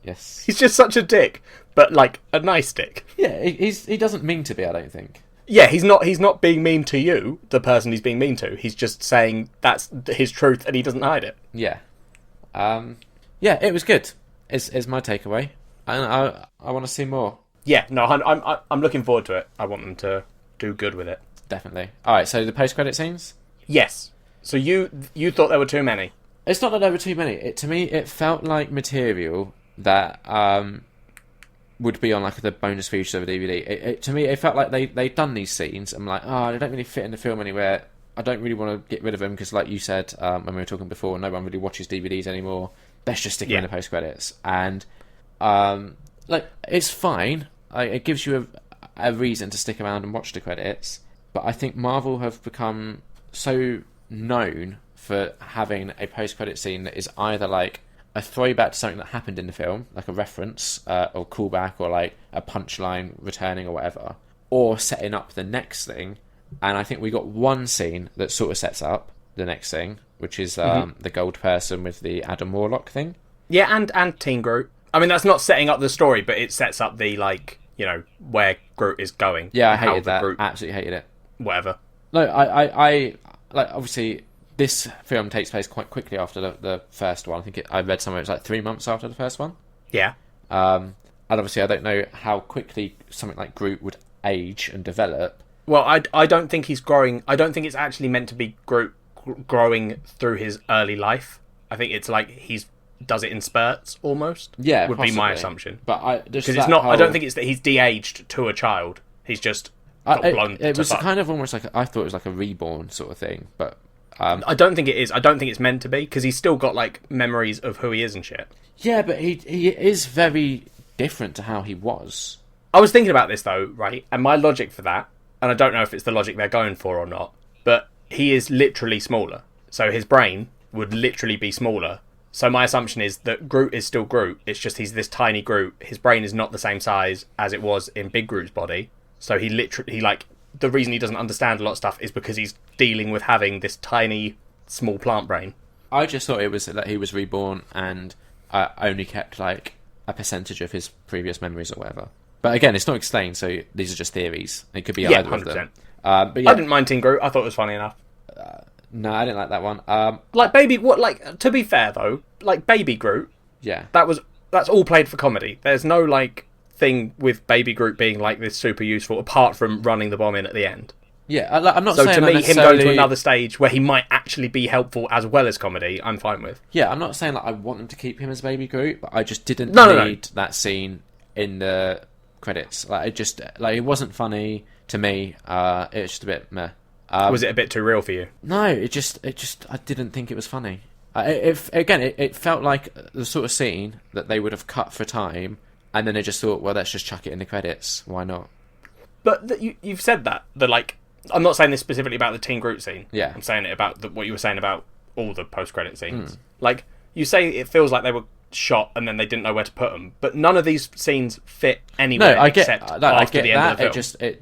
Yes. He's just such a dick, but, like, a nice dick. Yeah, he doesn't mean to be, I don't think. Yeah, he's not being mean to you, the person he's being mean to. He's just saying that's his truth and he doesn't hide it. Yeah. Yeah, it was good, is my takeaway. And I want to see more. Yeah, no, I'm looking forward to it. I want them to do good with it. Definitely. All right, so the post-credit scenes? Yes. So you thought there were too many? It's not that there were too many. To me, it felt like material that would be on like the bonus features of a DVD. To me, it felt like they'd done these scenes. I'm like, they don't really fit in the film anywhere. I don't really want to get rid of them because, like you said when we were talking before, no one really watches DVDs anymore. Let's just stick them in the post-credits. And like it's fine. It gives you a reason to stick around and watch the credits. But I think Marvel have become so known for having a post-credit scene that is either like a throwback to something that happened in the film, like a reference or callback, or like a punchline returning or whatever, or setting up the next thing. And I think we got one scene that sort of sets up the next thing, which is the gold person with the Adam Warlock thing. Yeah, and Teen Groot. I mean, that's not setting up the story, but it sets up the, like, you know, where Groot is going. Yeah, I hated that. Absolutely hated it. Whatever. No, I like, obviously, this film takes place quite quickly after the first one. I think I read somewhere it was like 3 months after the first one. Yeah. And obviously, I don't know how quickly something like Groot would age and develop, Well, I don't think he's growing. I don't think it's actually meant to be Groot growing through his early life. I think it's like he's does it in spurts almost. Yeah, would possibly. be my assumption. But because it's not. I don't think it's that he's de-aged to a child. He's just got blown. It was fuck. kind of almost like I thought it was like a reborn sort of thing, but I don't think it is. I don't think it's meant to be because he's still got like memories of who he is and shit. yeah, but he is very different to how he was. I was thinking about this though, right? And my logic for that, and I don't know if it's the logic they're going for or not, but he is literally smaller. So his brain would literally be smaller. So my assumption is that Groot is still Groot. It's just he's this tiny Groot. His brain is not the same size as it was in Big Groot's body. So he like the reason he doesn't understand a lot of stuff is because he's dealing with having this tiny, small plant brain. I just thought it was that he was reborn and only kept like a percentage of his previous memories or whatever. But again, it's not explained, so these are just theories. It could be either 100%. Of them. But yeah, I didn't mind Teen Groot. I thought it was funny enough. No, I didn't like that one. To be fair though, like Baby Groot, Yeah, that's all played for comedy. There's no like thing with Baby Groot being like this super useful apart from running the bomb in at the end. yeah. I'm not So saying to me, him necessarily... going to another stage where he might actually be helpful as well as comedy, I'm fine with. Yeah, I'm not saying like I want them to keep him as Baby Groot, but I just didn't No. need that scene in the credits. Like it wasn't funny to me. It was just a bit meh. Was it a bit too real for you? No, it just I didn't think it was funny. It felt like the sort of scene that they would have cut for time, and then they just thought, well, let's just chuck it in the credits. Why not? But you've said that. I'm not saying this specifically about the Teen Groot scene. Yeah. I'm saying it about what you were saying about all the post-credit scenes. Like, you say it feels like they were shot and then they didn't know where to put them, but none of these scenes fit anywhere except after the end of the film.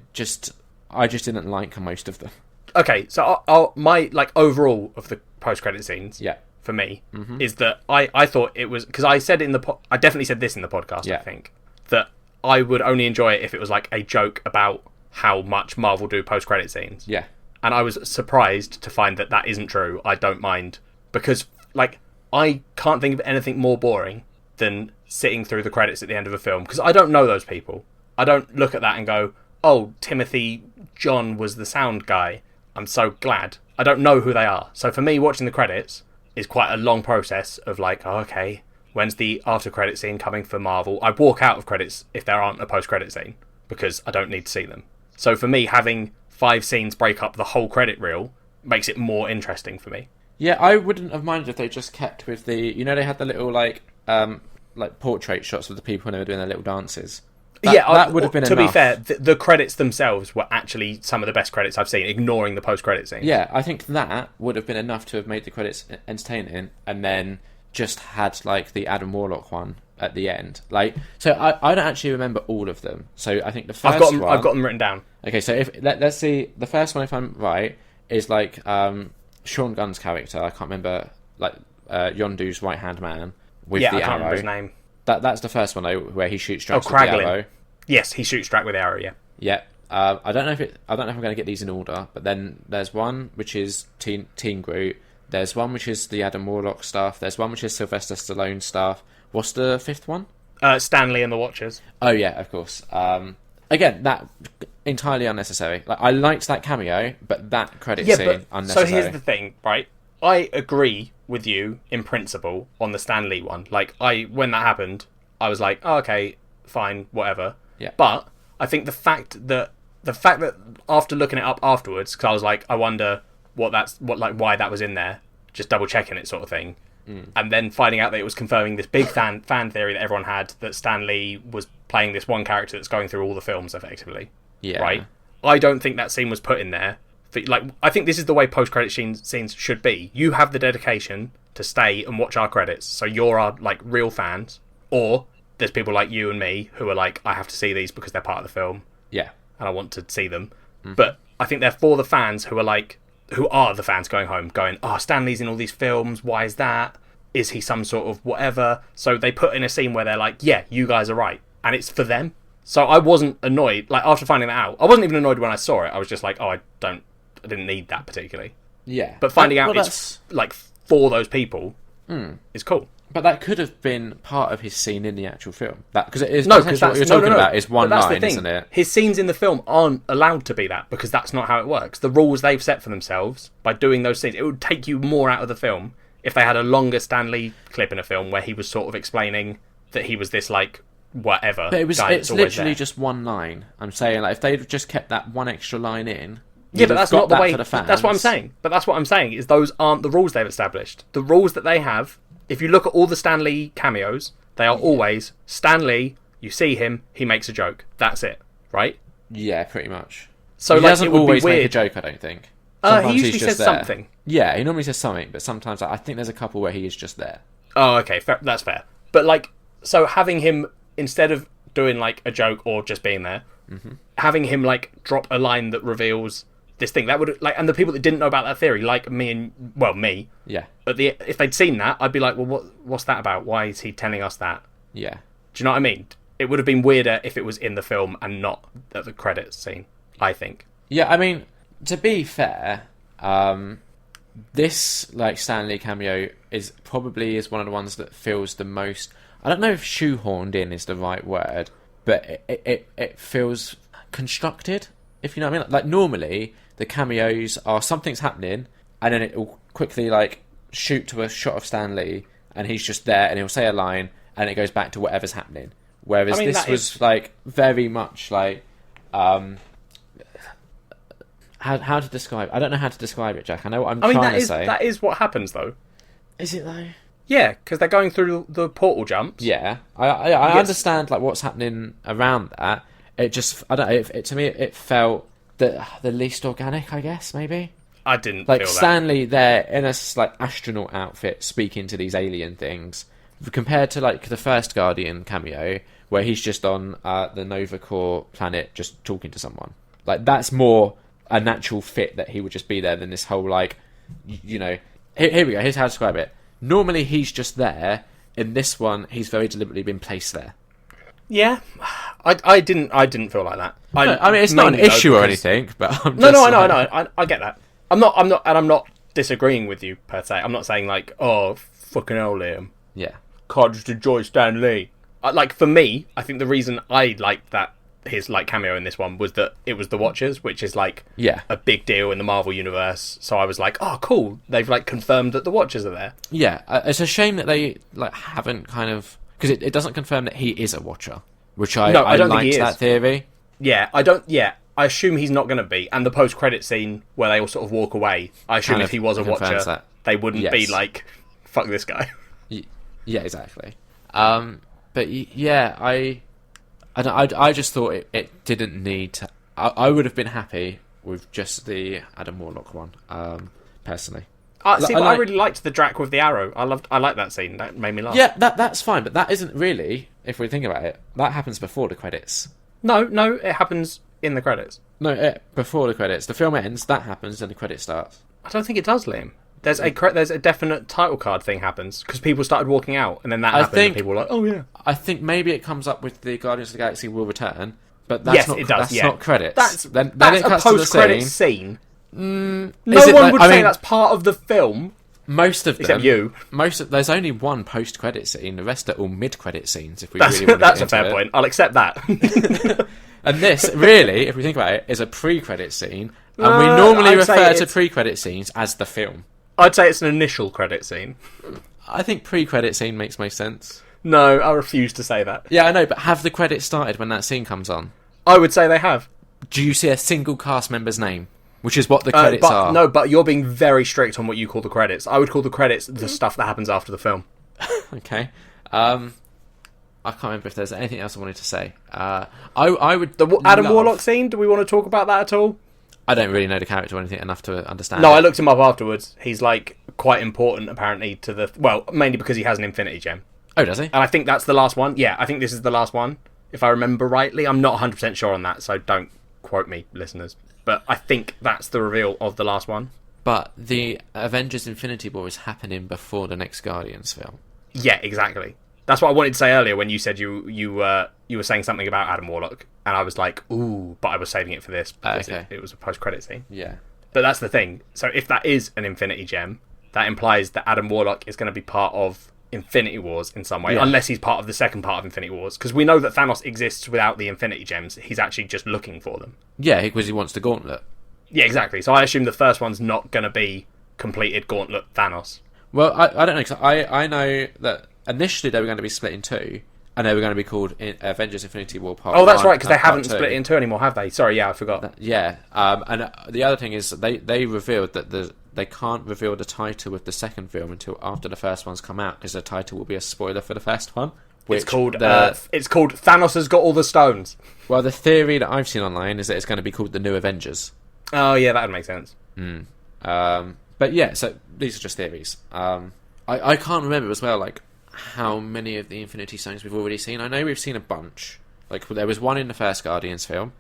I just didn't like most of them. Okay, so my like overall of the post-credit scenes, Yeah. for me, is that I thought it was because I said I definitely said this in the podcast. Yeah. I think that I would only enjoy it if it was like a joke about how much Marvel do post-credit scenes. Yeah. And I was surprised to find that that isn't true. I don't mind because like I can't think of anything more boring than sitting through the credits at the end of a film because I don't know those people. I don't look at that and go, "Oh, Timothy John was the sound guy. I'm so glad." I don't know who they are. So for me, watching the credits is quite a long process of like, oh, okay, when's the after credit scene coming for Marvel? I walk out of credits if there aren't a post credit scene because I don't need to see them. So for me, having 5 scenes break up the whole credit reel makes it more interesting for me. Yeah, I wouldn't have minded if they just kept with the... they had the little, like portrait shots of the people when they were doing their little dances. That would have been enough. To be fair, the credits themselves were actually some of the best credits I've seen, ignoring the post-credit scenes. Yeah, I think that would have been enough to have made the credits entertaining, and then just had, like, the Adam Warlock one at the end. Like, so I don't actually remember all of them. So I think the first one... I've got them written down. Okay, so let's see, the first one, if I'm right, is like Sean Gunn's character. I can't remember, like Yondu's right hand man with the arrow. I can't remember his name. That's the first one though, where he shoots Drax with Kraglin. the arrow. Yes, he shoots Drax with the arrow. Yeah. Yeah. I don't know if I'm going to get these in order, but then there's one which is Teen Groot. There's one which is the Adam Warlock stuff. There's one which is Sylvester Stallone stuff. What's the fifth one? Stanley and the Watchers. Oh yeah, of course. Again, that entirely unnecessary. Like, I liked that cameo, but that credit scene unnecessary. So here's the thing, right? I agree with you in principle on the Stan Lee one. Like, when that happened, I was like, oh, okay, fine, whatever. Yeah. But I think the fact that after looking it up afterwards, because I was like, I wonder why that was in there, just double checking it, sort of thing. And then finding out that it was confirming this big fan theory that everyone had, that Stan Lee was playing this one character that's going through all the films effectively. Yeah. Right? I don't think that scene was put in there. I think this is the way post-credit scenes should be. You have the dedication to stay and watch our credits, so you're our like real fans. Or there's people like you and me who are like, I have to see these because they're part of the film. Yeah. And I want to see them. But I think they're for the fans who are the fans going home, going, oh, Stan Lee's in all these films, why is that? Is he some sort of whatever? So they put in a scene where they're like, yeah, you guys are right. And it's for them. So I wasn't annoyed. Like, after finding that out, I wasn't even annoyed when I saw it. I was just like, oh, I didn't need that particularly. Yeah. But finding out it's like for those people is cool. But that could have been part of his scene in the actual film. Because it is No, because what you're talking about is one But that's the line, thing. isn't it? His scenes in the film aren't allowed to be that because that's not how it works. The rules they've set for themselves by doing those scenes, it would take you more out of the film if they had a longer Stan Lee clip in a film where he was sort of explaining that he was this like whatever. But guy that's it's always literally there. just one line. I'm saying, like, if they'd just kept that one extra line in, Yeah, you'd but have that's got not the that way. for the fans. That's what I'm saying. But that's what I'm saying is those aren't the rules they've established. The rules that they have, if you look at all the Stan Lee cameos, they are always Stan Lee. You see him, he makes a joke. That's it, right? Yeah, pretty much. So He like, doesn't it would always be make a weird. joke, I don't think. He Sometimes usually he's says just there. something. Yeah, he normally says something, but sometimes I think there's a couple where he is just there. Oh, okay, that's fair. But like, so having him instead of doing like a joke or just being there, having him like drop a line that reveals this thing, that would like, and the people that didn't know about that theory, like me, Yeah, if they'd seen that, I'd be like, well, what's that about? Why is he telling us that? yeah. Do you know what I mean? It would have been weirder if it was in the film and not at the credits scene, I think. Yeah, I mean, to be fair, this like Stan Lee cameo is one of the ones that feels the most. I don't know if shoehorned in is the right word, but it feels constructed. If you know what I mean. Like normally the cameos are something's happening, and then it will quickly like shoot to a shot of Stan Lee, and he's just there, and he'll say a line, and it goes back to whatever's happening. Whereas I mean, this was like very much like. How to describe? I don't know how to describe it, Jack. I know what I'm trying to say. That is what happens though. Is it though? Yeah, because they're going through the portal jumps. Yeah, I understand like what's happening around that. It just I don't know. To me, it felt the least organic. I guess maybe I didn't like feel that. Stanley there in a like astronaut outfit speaking to these alien things, compared to like the first Guardian cameo where he's just on the Nova Corps planet just talking to someone. Like that's more a natural fit that he would just be there than this whole like, you know. Here we go. Here's how to describe it. Normally he's just there. In this one, he's very deliberately been placed there. Yeah, I didn't feel like that. I mean, it's not an mainly, though, issue or because- anything, but I'm No, just I know, like- I get that. I'm not disagreeing with you per se. I'm not saying like, oh, fucking hell, Liam, Yeah, can't just enjoy Stan Lee. Like for me, I think the reason I liked that his like cameo in this one was that it was the Watchers, which is like yeah, a big deal in the Marvel universe. So I was like, oh, cool. They've like confirmed that the Watchers are there. yeah. It's a shame that they like haven't kind of because it doesn't confirm that he is a Watcher, which I No, I don't think liked he that is. theory. Yeah, I don't. Yeah, I assume he's not going to be. And the post-credit scene where they all sort of walk away, I assume Kind if of he was a confirms Watcher, that. they wouldn't be Yes. like, fuck this guy. Yeah, exactly. But yeah, I just thought it didn't need to. I would have been happy with just the Adam Warlock one, personally. See, I but I like- really liked the Drac with the arrow. I liked that scene. That made me laugh. Yeah, that's fine, but that isn't really, if we think about it, that happens before the credits. No, it happens in the credits. No, before the credits. The film ends, that happens, and the credit starts. I don't think it does, Liam. There's a definite title card thing happens because people started walking out, and then that I happened. think- And people were like, "Oh yeah." I think maybe it comes up with the Guardians of the Galaxy will return, but that's Yes, not it does. that's Yeah, not credits. That's then it a cuts to the post-credit scene. scene. Is No it one like- would I say mean, that's part of the film, most of them. except you. There's only one post-credit scene. The rest are all mid-credit scenes. If we That's really want to that's get a fair into it. point. I'll accept that. And this, really, if we think about it, is a pre-credit scene, and we No, normally I'd say refer to it's- pre-credit scenes as the film. I'd say it's an initial credit scene. I think pre-credit scene makes most sense. No, I refuse to say that. Yeah, I know, but have the credits started when that scene comes on? I would say they have. Do you see a single cast member's name? Which is what the credits are. No, but you're being very strict on what you call the credits. I would call the credits the stuff that happens after the film. Okay. I can't remember if there's anything else I wanted to say. I would. The Adam love- Warlock scene, do we want to talk about that at all? I don't really know the character or anything enough to understand. No, it. I looked him up afterwards. He's like quite important apparently to the... Well, mainly because he has an Infinity Gem. Oh, does he? And I think that's the last one. Yeah, I think this is the last one. If I remember rightly. I'm not 100% sure on that, so don't quote me, listeners. But I think that's the reveal of the last one. But the Avengers Infinity War is happening before the next Guardians film. Yeah, exactly. That's what I wanted to say earlier when you said you were saying something about Adam Warlock, and I was like, ooh, but I was saving it for this because Okay. it was a post-credit scene. Yeah. But that's the thing. So if that is an Infinity Gem, that implies that Adam Warlock is going to be part of Infinity Wars in some way, Yeah. unless he's part of the second part of Infinity Wars, because we know that Thanos exists without the Infinity Gems. He's actually just looking for them. Yeah, because he wants the gauntlet. Yeah, exactly. So I assume the first one's not going to be completed Gauntlet Thanos. Well, I don't know, because I know that initially they were going to be split in two, and they were going to be called Avengers Infinity War Part 1. Oh, that's right, because they and haven't Part 2. split it in two anymore, have they? Sorry, yeah, I forgot. Yeah, and the other thing is that they revealed that they can't reveal the title of the second film until after the first one's come out, because the title will be a spoiler for the first one. It's called Thanos Has Got All the Stones. Well, the theory that I've seen online is that it's going to be called the New Avengers. Oh, yeah, that would make sense. But yeah, so these are just theories. I can't remember as well, like, how many of the Infinity Stones we've already seen. I know we've seen a bunch. Like, there was one in the first Guardians film.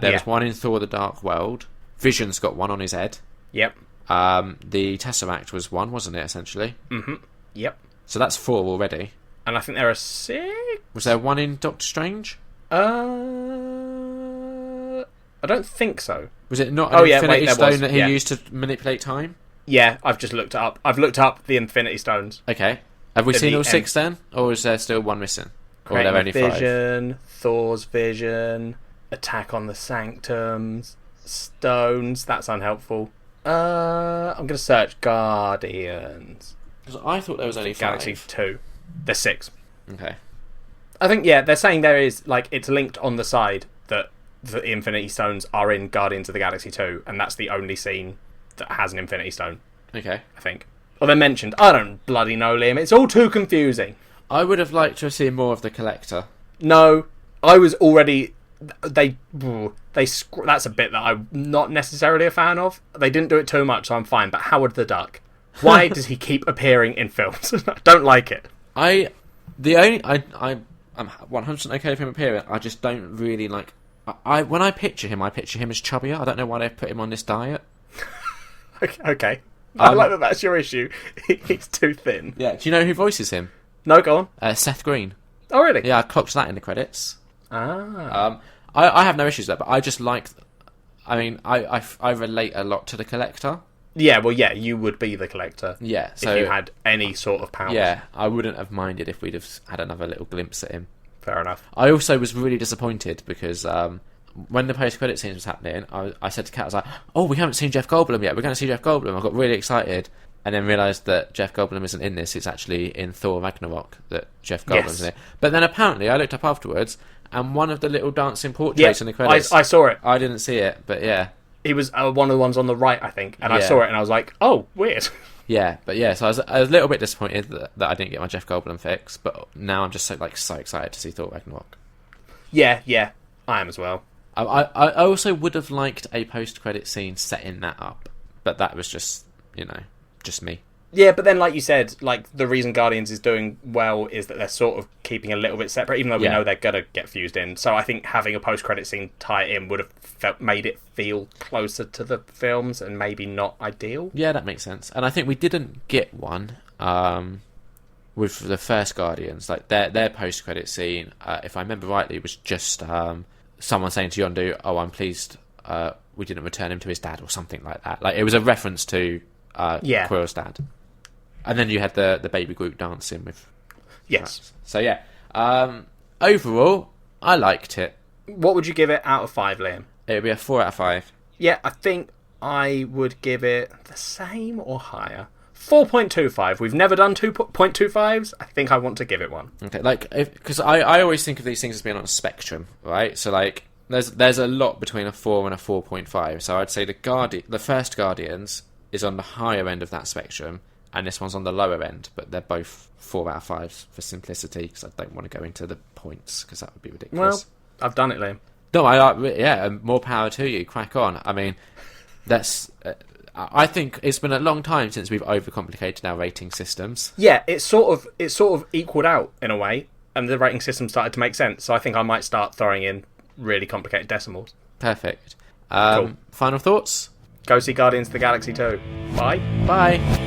There was one in Thor: The Dark World. Vision's got one on his head. Yep. The Tesseract was one, wasn't it, essentially? Mm-hmm. Yep. So that's 4 already. And I think there are 6? Was there one in Doctor Strange? I don't think so. Was it not an Infinity there Stone was. that he Yeah. used to manipulate time? Yeah, I've just looked it up. I've looked up the Infinity Stones. Okay. Have we seen the all 6 then? Or is there still one missing? Or are there only 5? Vision, Thor's Vision, Attack on the Sanctums, Stones. That's unhelpful. I'm going to search Guardians. 'Cause I thought there was only 5. Galaxy 2. There's 6. Okay. I think, yeah, they're saying there is, like, it's linked on the side that the Infinity Stones are in Guardians of the Galaxy 2, and that's the only scene that has an Infinity Stone, Okay. I think. Or they're mentioned. I don't bloody know, Liam. It's all too confusing. I would have liked to have seen more of the Collector. No, I was already... That's a bit that I'm not necessarily a fan of. They didn't do it too much, so I'm fine. But Howard the Duck, why does he keep appearing in films? I don't like it. I'm 100% okay with him appearing. I just don't really like... when I picture him as chubbier. I don't know why they've put him on this diet. Okay. I like that that's your issue. He's too thin. Yeah. Do you know who voices him? No, go on. Seth Green. Oh, really? Yeah, I clocked that in the credits. Ah. I have no issues with that, but I just like... I mean, I relate a lot to the Collector. Yeah, well, yeah, you would be the Collector. Yeah, so... if you had any sort of power. Yeah, I wouldn't have minded if we'd have had another little glimpse at him. Fair enough. I also was really disappointed because when the post-credit scenes was happening, I said to Kat, I was like, oh, we haven't seen Jeff Goldblum yet. We're going to see Jeff Goldblum. I got really excited and then realised that Jeff Goldblum isn't in this. It's actually in Thor Ragnarok that Jeff Goldblum's in it. But then apparently I looked up afterwards and one of the little dancing portraits in the credits... I saw it. I didn't see it, but yeah. He was one of the ones on the right, I think. And I saw it and I was like, oh, weird. Yeah, but yeah, so I was a little bit disappointed that I didn't get my Jeff Goldblum fix, but now I'm just so excited to see Thor Ragnarok. Yeah, I am as well. I also would have liked a post-credit scene setting that up, but that was just me. Yeah, but then, like you said, like the reason Guardians is doing well is that they're sort of keeping a little bit separate, even though we know they're gonna get fused in. So I think having a post-credit scene tie it in would have made it feel closer to the films and maybe not ideal. Yeah, that makes sense. And I think we didn't get one with the first Guardians. Like their post-credit scene, if I remember rightly, was just someone saying to Yondu, "Oh, I'm pleased we didn't return him to his dad," or something like that. Like it was a reference to Quill's dad. And then you had the baby Groot dancing with... Yes. So yeah. Overall, I liked it. What would you give it out of 5, Liam? It would be a 4 out of 5. Yeah, I think I would give it the same or higher. 4.25. We've never done 2.25s. I think I want to give it one. Okay, like, because I always think of these things as being on a spectrum, right? So like, there's a lot between a 4 and a 4.5. So I'd say the first Guardians is on the higher end of that spectrum, and this one's on the lower end, but they're both 4 out of 5s for simplicity, because I don't want to go into the points, because that would be ridiculous. Well, I've done it, Liam. No, more power to you. Crack on. I mean, that's... I think it's been a long time since we've overcomplicated our rating systems. Yeah, it sort of equaled out in a way, and the rating system started to make sense. So I think I might start throwing in really complicated decimals. Perfect. Cool. Final thoughts? Go see Guardians of the Galaxy 2. Bye. Bye.